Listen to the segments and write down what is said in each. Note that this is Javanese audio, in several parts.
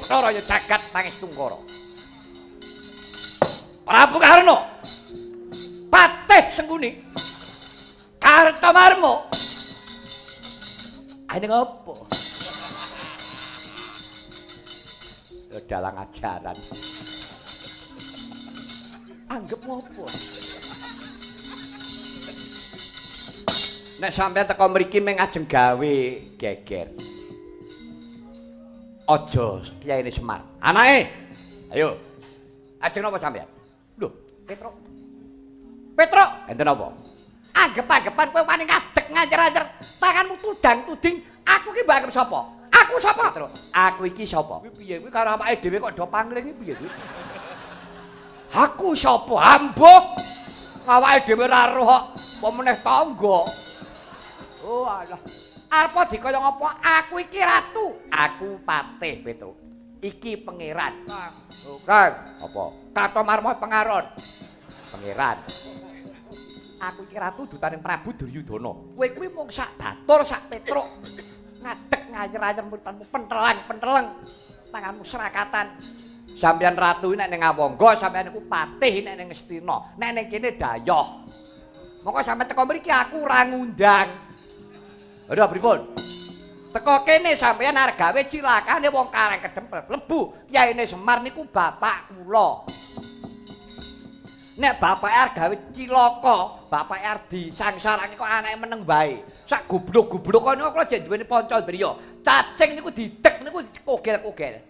Bathara ya jagat Pangestungkara. Prabu Karna Patih Sengguni Kartamarma Ini ngopo? Dalang ajaran. Anggep ngopo? Nek sampeyan teko mriki mung ajeng gawe geger. Aja Kyai Semar. Anake. Ayo. Ajeng napa sampeyan? Lho, Petruk. Petruk, enten apa? Anggep-anggepan kowe wani ngadeg ngajer-ajer, tanganmu tudang-tuding. Aku ki mbok anggap sapa? Aku sapa? Petruk. Aku iki sapa? Kuwi piye? Kuwi karo awake dhewe kok do pangling iki piye kuwi? Aku sapa? Ambuh. Awake dhewe ora roh kok, apa meneh tangga. Oh alah. Arep dikaya ngapa? Aku iki ratu. Aku patih, Petruk. Iki pangeran. Kang. Oh, Kang. Apa? Kartamarma pengaron. Pangeran. Aku iki ratu dutaning Prabu Duryudana. Kowe kuwi mung sak batur, sak Petruk. Ngadeg ngayer-ayer mutanmu pentelang-penteleng. Tanganmu serakatan. Sampeyan ratu nek ning Awangga, sampeyan iku patih nek ning Ngastina. Nek ning kene Dayoh. Monggo sampeyan teko mriki aku ora ngundang. Lha pripun? Teko kene sampeyan arep gawe cilakane wong Karang Kedempel. Lebu Kyaine Semar niku bapak kula. Nek bapake arep gawe cilaka, bapake arep disangsarake kok anake meneng bae. Sak goblok-goblok niku kula jek duweni Pancadriya. Cacing niku didek niku kogel-kogel.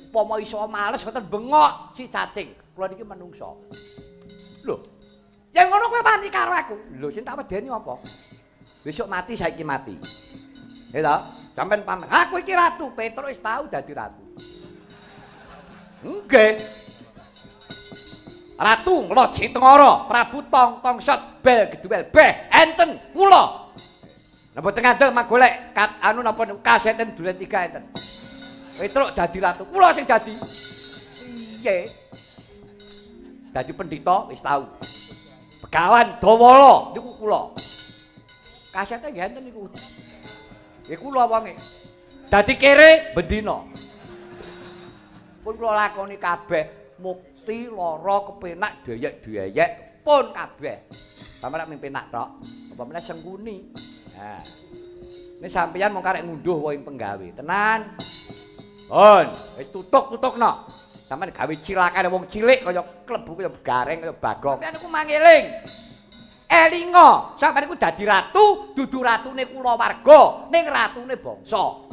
Upama iso males ngoten bengok si cacing. Kula niki menungso. Lho. Yen ngono kowe wani karo aku. Lho sing tak wedeni apa? Besok mati saiki mati. Ya ta? Sampeyan pamit. Aku iki ratu, Petruk wis tau dadi ratu. Nggih. Ratu Ngloji Tengara, Prabu Tong-Tongsot Bel Geduwel Beh enten kula. Napa mboten ngandel magolek anu napa kaseten duren 3 enten. Petruk dadi ratu, kula sing dadi. Iye. Dadi pendhita wis tau. Begawan Dawala niku kula. Kasete nggih enten niku. Nggih kula wonge. Dadi kere bendina. Pun kula lakoni kabeh mukti lara kepenak dayek-dayek pun kabeh. Sampeyan ming penak tok. Apa meneh Sengguni. Nah. Ini sampeyan mung karek ngunduh wae penggawe. Tenan. Pun, wis tutuk-tutukno. Sampeyan gawe cilakane wong cilik kaya klebu kaya gareng kaya Bagong. Sampeyan niku mangeling. Elinga, sampeyan niku dadi ratu, dudu ratune kulawarga, ning ratune bangsa.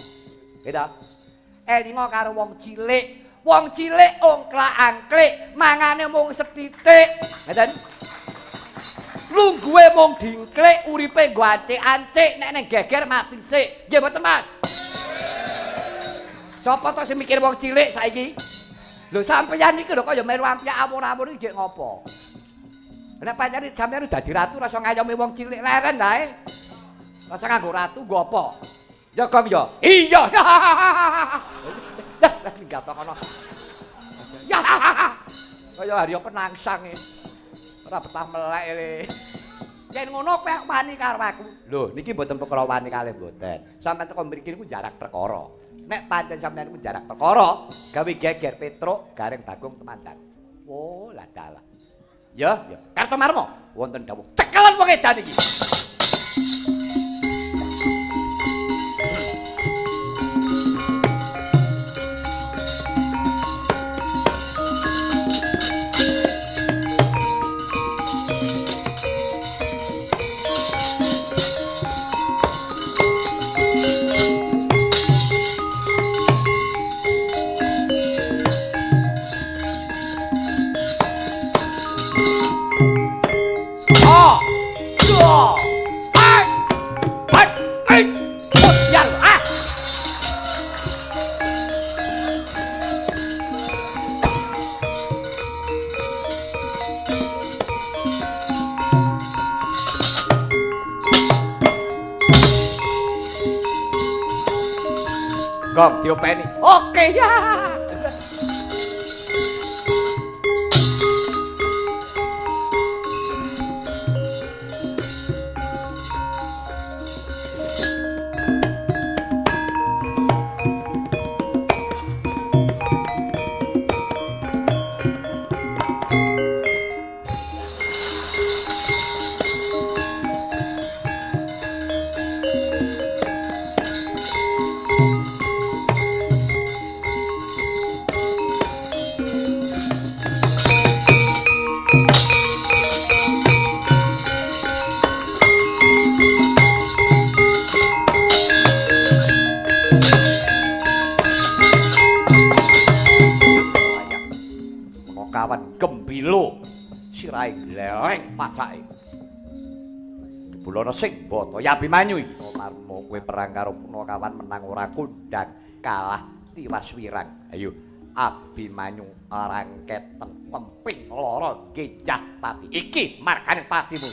Gitu. Elinga karo wong cilik. Wong cilik ongklak-angklik, mangane mung sethithik. Ngeten. Lungguhe mung dingklik, uripe nggo ancik-ancik, nek ning geger mati sik. Nggih mboten, Mas? Sapa to sing mikir wong cilik saiki? Lho sampeyan iki lho kaya melu ampiak awur-awur iki ngopo? Nek pancen sampeyan dadi ratu rasa ngayomi wong cilik leren bae. Rasa nganggo ratu nggo apa? Ya Kang ya. Iya. Dah minggat kono. Ya. Kaya Harya Penangsang e. Ora betah melek e. Yen ngono kowe wani karo aku. Lho, niki mboten perkara wani kalih mboten. Sampeyan teko mriki niku jarak perkara. Nek pancen sampeyan niku jarak perkara, gawe geger Petruk, Gareng Bagong Temandang. Oh, lah dalah. Ya, ya. Kartamarma wonten dawuh. Cekelen wong edan iki. Gong diopeni. Oke ya. Punakawan gembilo sirahe gleleng pacake. Jebulana sing boto ya Abimanyu iki Marmo kowe perang karo Punakawan menang ora kondang kalah tiwas wirang. Ayo Abimanyu rangketen pemping loro gejah pati iki margane patimu.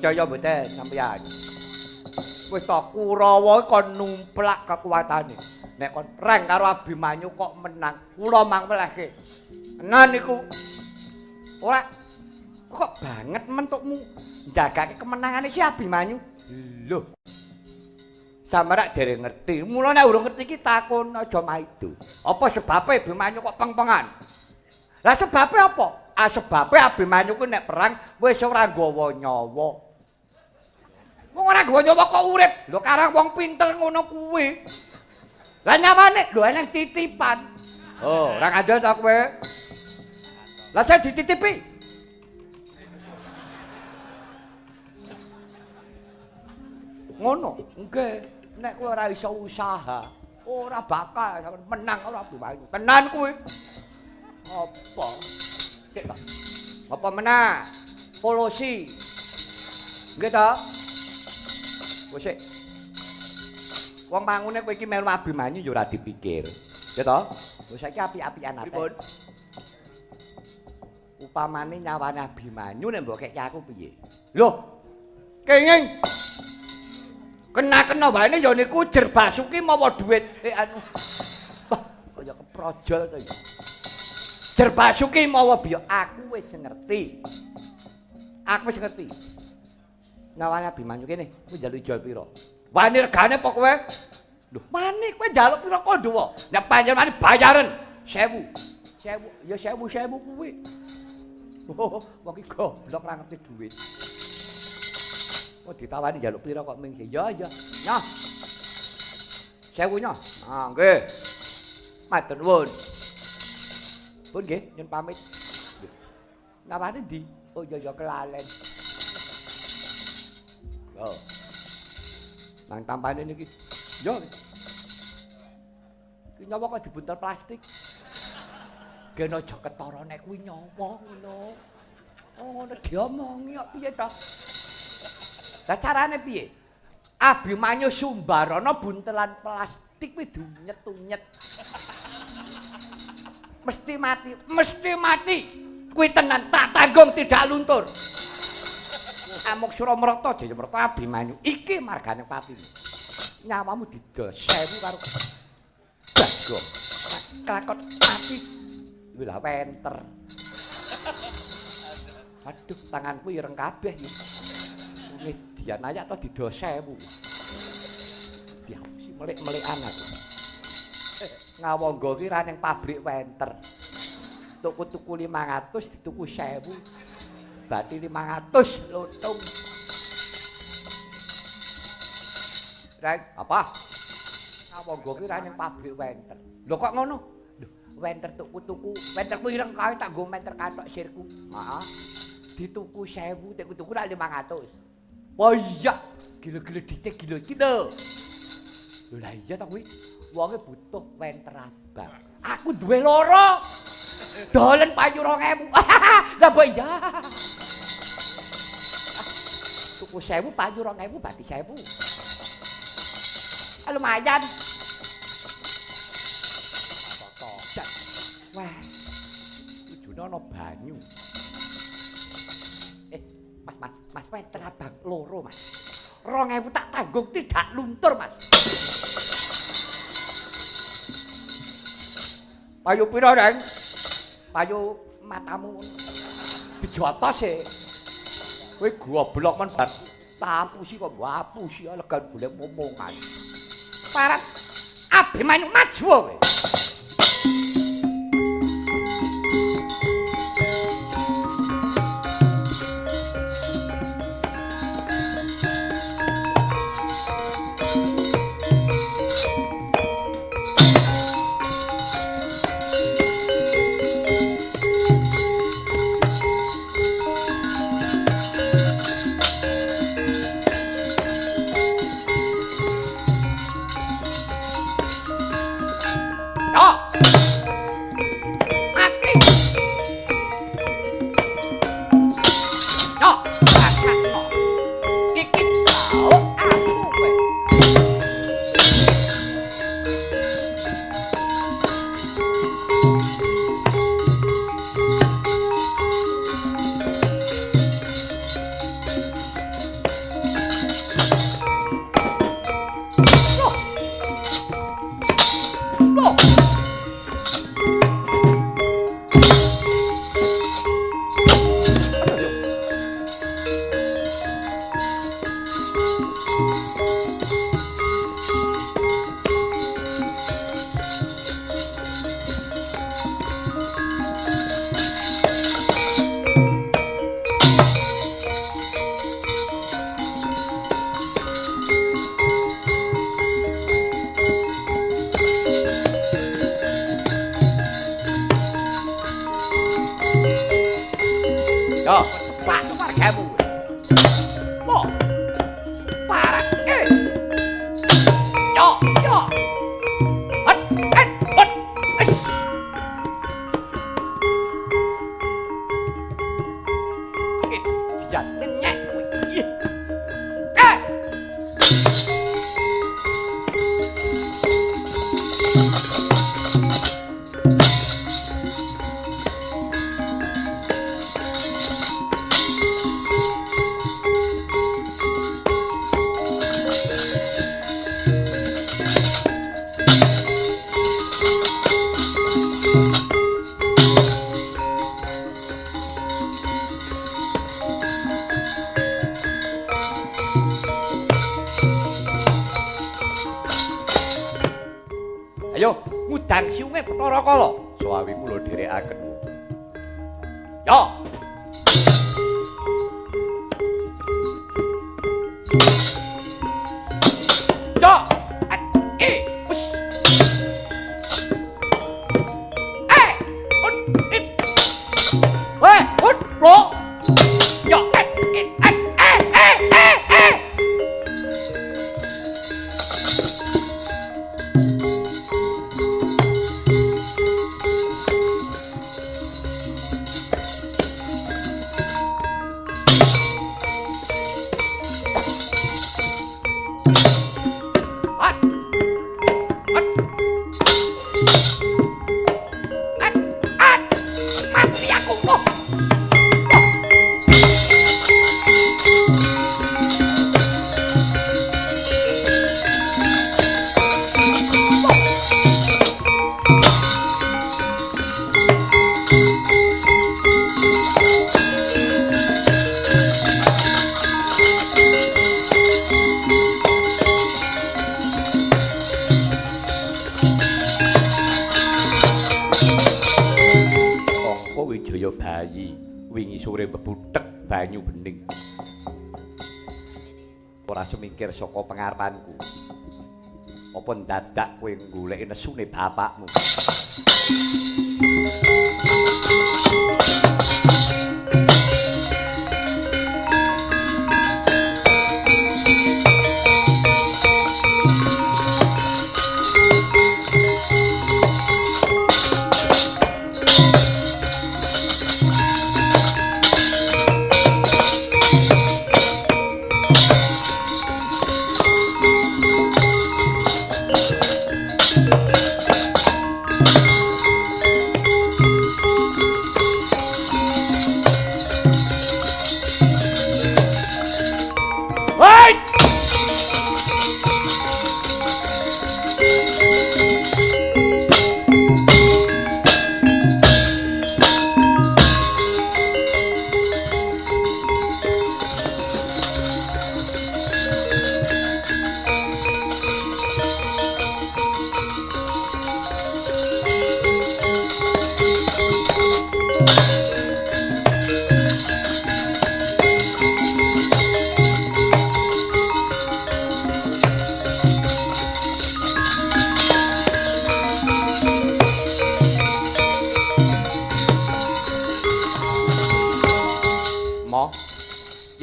Percaya mboten sampeyan? Wis ta Kurawa kon numplak kekuatane. Nek kon perang karo Abimanyu kok menang, kula mangwelehke. Tenan niku. Ora kok banget mentukmu njagake kemenangane si Abimanyu. Lho. Sampeyan dereng ngerti. Mula nek urung ngerti iki takon aja maido. Apa sebabe Abimanyu kok peng-pengan? Lah sebabe apa? Sebabe Abimanyu ku nek perang wis ora nggawa nyawa. Wong ora nggawa nyawa kok urip. Lho karang wong pinter ngono kuwi. Lah nyawane lho eneng titipan. Oh, ora kandel ta kowe? Lah saya dititipi. Ngono, nggih. Nek kowe ora iso usaha, ora bakal menang ora Abimanyu. Tenan kuwi. Apa? Cek ta. Apa menah? Polosi. Nggih ta? Wis sik. Wong mangune kowe iki melu Abimanyu ya ora dipikir. Ya ta? Wis saiki apik-apikan ate. Pripun? Upamane nyawane Abimanyu nek mbok kek aku piye? Lho. Kenging. Kena-kena wae ya niku jer Basuki mawa dhuwit anu. Wah, kaya keprojol to iki. Jer Basuki mawa biya aku wis ngerti. Aku wis ngerti. Nyawane Abimanyu kene, kowe njaluk jual pira? Wani regane apa kowe? Lho, wani kowe njaluk pira Kondowo? Nek panjenengan bayaran 1000. 1000, ya 1000 kuwi. Oh, wong iki goblok ora ngerti dhuwit. Oh ditawani njaluk pira kok ming ya ya. Nyoh. 1000 nyoh. Ah nggih. Matur nuwun. Pun nggih nyun pamit. Nawane ndi? Oh ya ya kelalen. Yo. Nang tampane niki. Yo. Ki nyawa kok dibuntel plastik. Kena aja ketara nek kuwi nyawa ngono. Oh ngono diomongi kok piye to? Lah carane piye? Abimanyu Sumbarana buntelan plastik kuwi dunyet-unyet. Mesti mati, mesti mati. Kuwi tenan tak tanggung tidak luntur. Amuk Suramrata Jayamrata Abimanyu iki margane pati. Nyawamu didol 1000 karo Bagong. Kelakon mati. Kuwi lah wenter. Aduh, tanganku ireng kabeh iki. Median ayak to didol 1000. Diapusi melik-melikan aku. Ngawangga ki ra ning pabrik wenter. Tuku-tuku 500 dituku 1000. Bati 500 lutung. Rek, apa? Ngawangga ki ra ning pabrik wenter. Lho kok ngono? Lho, wenter tuku-tuku, wenterku ireng kae tak nggo menter kathok sirku. Heeh. Dituku 1000, tuku-tuku ra 500. Oh iya, gila-gila ditek gila-gila. Lho lah iya ta kuwi. Wonge butuh wenter abang. Aku duwe loro. Dolen payu 2000. Lah mbok iya. Tuku 1000 payu 2000 berarti 1000. Lumayan. Apa wah. Ujune ana banyu. Mas wenter abang loro, Mas. 2000 tak tanggung tidak luntur, Mas. Payu pira, Reng? Payu matamu dijotos e. Kowe goblok men bar tapusi kok wapusi legan golek momongan. Parat Abimanyu maju kowe. Yo, ceplak wargamu. Wah. Parah. Yo, yo. Hot, hot, hot. Dia nenyek kowe. Ayo, ngudang siunge Bathara Kala. Sawi kula dherekaken. Yo. Yo. Wes. Bro. Yo. Mati aku. Wijaya bayi wingi sore bebutek banyu bening. Ora semingkir saka pengarepanku. Apa dadak kowe goleki nesune bapakmu?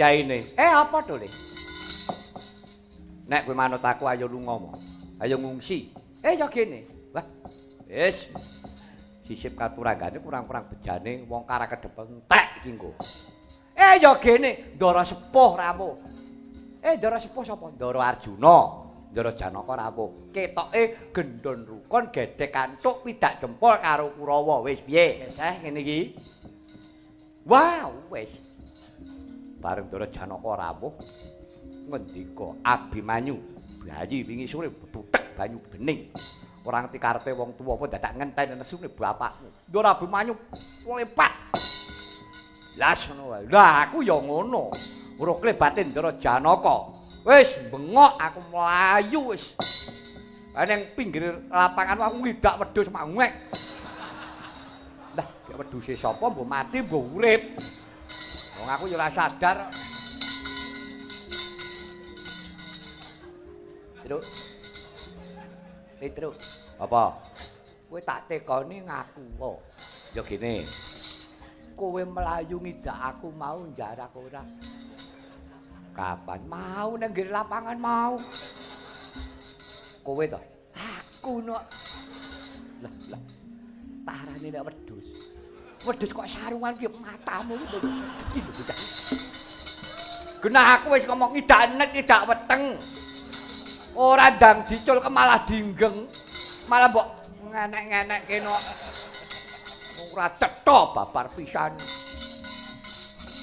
Yaine. Apa to, Le? Nek kowe manut aku ayo lunga, Mo. Ayo ngungsi. Ya kene. Wah. Wis. Sisip katuranggane kurang-kurang bejane wong karakedhep entek iki nggo. Ya kene, Ndara Sepuh rawuh. Ndara Sepuh sapa? Ndara Arjuna. Ndara Janaka rawuh. Ketoke gendon rukun gedhe kanthuk pidak jempol karo Kurawa. Wis piye? Wis ngene iki. Wow, wis. Bareng Ndara Janaka rawuh ngendika Abimanyu bayi wingi sore bebutek banyu bening ora ngerti karepe wong tuwa apa dadak ngenteni nesune bapakmu Ndara Abimanyu lepat las ngono wae lah aku ya ngono ora klebate Ndara Janaka wis bengok aku mlayu wis ning pinggir lapangan aku ngidak wedhus mak ngek lah wedhuse sapa mbok mati mbok urip. Wong aku yo ora sadar. Truk. Truk. Apa? Kowe tak tekoni ngaku kok. Ya gene. kowe melayu ngidak aku mau jarak ora. Kapan mau nang nggih lapangan mau. Kowe to. Aku no. Lah. Tarane nek wedhus. Wedhus kok sarungan ki matamu iki lho bocah. Genah aku wis ngomong ngidak weteng. Ora ndang dicul ke malah dinggeng. Malah mbok ngenek-ngenek kene. Ora cetha babar pisan.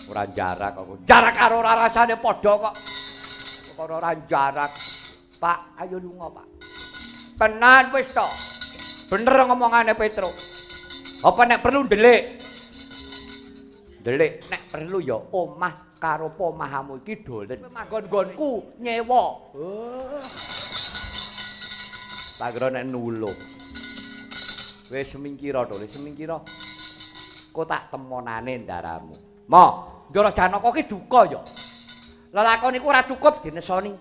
Ora jarak kok. Jarak karo ora rasane padha kok. Kok ora jarak. Pak, ayo lunga, Pak. Tenan wis to. Bener ngomongane Petro. Apa nek perlu ndelik? Ndelik nek perlu ya omah karo pomahamu iki dolen. Manggon-nggonku nyewa. Sagra nek nulung. Wis semingkira to, semingkira. Kok tak temonane ndaramu. Mo, Ndara Janaka ki duka ya. Lelakon iku ora cukup dinesoni.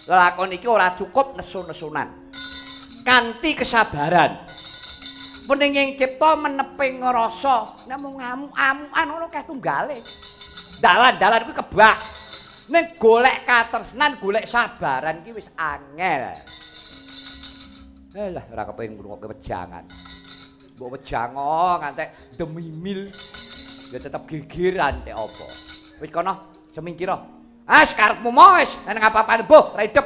Lelakon iki ora cukup nesu-nesunan. Kanthi kesabaran. Peninging cipta meneping rasa nek mung ngamuk-amukan ngono keh tunggale. Dalan-dalan kuwi kebak. Ning golek katresnan, golek sabaran ki wis angel. Lah ora kepengin ngrungokke wejangan. Mbok wejango ngantek demimil ya tetep gegeran tek apa. Wis kono semingkira. Ah, karepmu mo wis nang apa-apane mbuh ra idep.